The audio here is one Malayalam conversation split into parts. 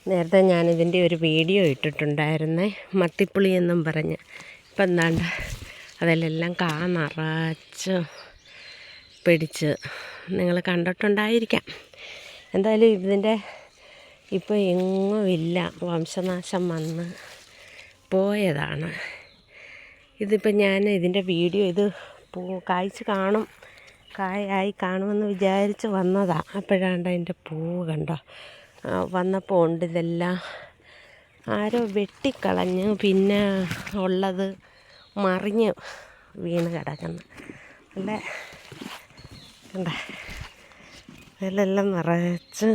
നേരത്തെ ഞാനിതിൻ്റെ ഒരു വീഡിയോ ഇട്ടിട്ടുണ്ടായിരുന്നേ, മത്തിപ്പുളി എന്നും പറഞ്ഞ്. ഇപ്പം എന്താണ്ട് അതിലെല്ലാം കാ നിറച്ച് പിടിച്ച് നിങ്ങൾ കണ്ടിട്ടുണ്ടായിരിക്കാം. എന്തായാലും ഇതിൻ്റെ ഇപ്പോൾ എങ്ങുമില്ല, വംശനാശം വന്ന് പോയതാണ്. ഇതിപ്പോൾ ഞാൻ ഇതിൻ്റെ വീഡിയോ ഇത് കായ്ച്ച് കാണും, കായായി കാണുമെന്ന് വിചാരിച്ച് വന്നതാണ്. അപ്പോഴാണ്ട് അതിൻ്റെ പൂവ് കണ്ടോ വന്നപ്പോൾ ഉണ്ട് ഇതെല്ലാം ആരോ വെട്ടിക്കളഞ്ഞ്, പിന്നെ ഉള്ളത് മറിഞ്ഞ് വീണ് കിടക്കുന്നു. അല്ല കണ്ട അതിലെല്ലാം നിറച്ച്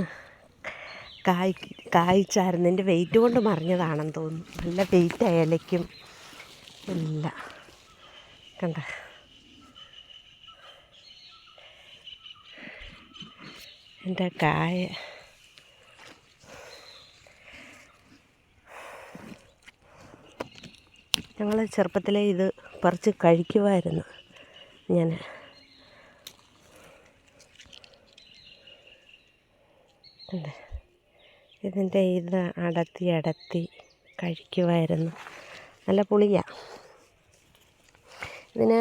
കായ്ച്ചായിരുന്നു. എൻ്റെ വെയിറ്റ് കൊണ്ട് മറിഞ്ഞതാണെന്ന് തോന്നുന്നു. നല്ല വെയിറ്റ് ഇലയ്ക്കും ഇല്ല. കണ്ട എൻ്റെ കായ ഞങ്ങൾ ചെറുപ്പത്തിലേ ഇത് പറിച്ച് കഴിക്കുമായിരുന്നു. ഞാൻ ഇതിൻ്റെ ഇത് അടത്തി കഴിക്കുമായിരുന്നു. നല്ല പുളിയാണ്. ഇതിന്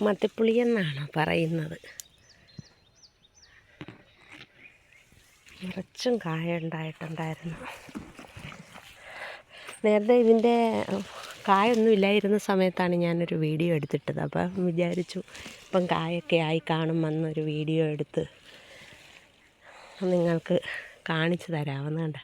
മത്തിപ്പുളിയെന്നാണ് പറയുന്നത്. നിറച്ചും കായ ഉണ്ടായിട്ടുണ്ടായിരുന്നു. നേരത്തെ ഇതിൻ്റെ കായൊന്നും ഇല്ലായിരുന്ന സമയത്താണ് ഞാനൊരു വീഡിയോ എടുത്തിട്ടത്. അപ്പം വിചാരിച്ചു ഇപ്പം കായൊക്കെ ആയി കാണുമെന്നൊരു വീഡിയോ എടുത്ത് നിങ്ങൾക്ക് കാണിച്ചു തരാമെന്ന്. കണ്ട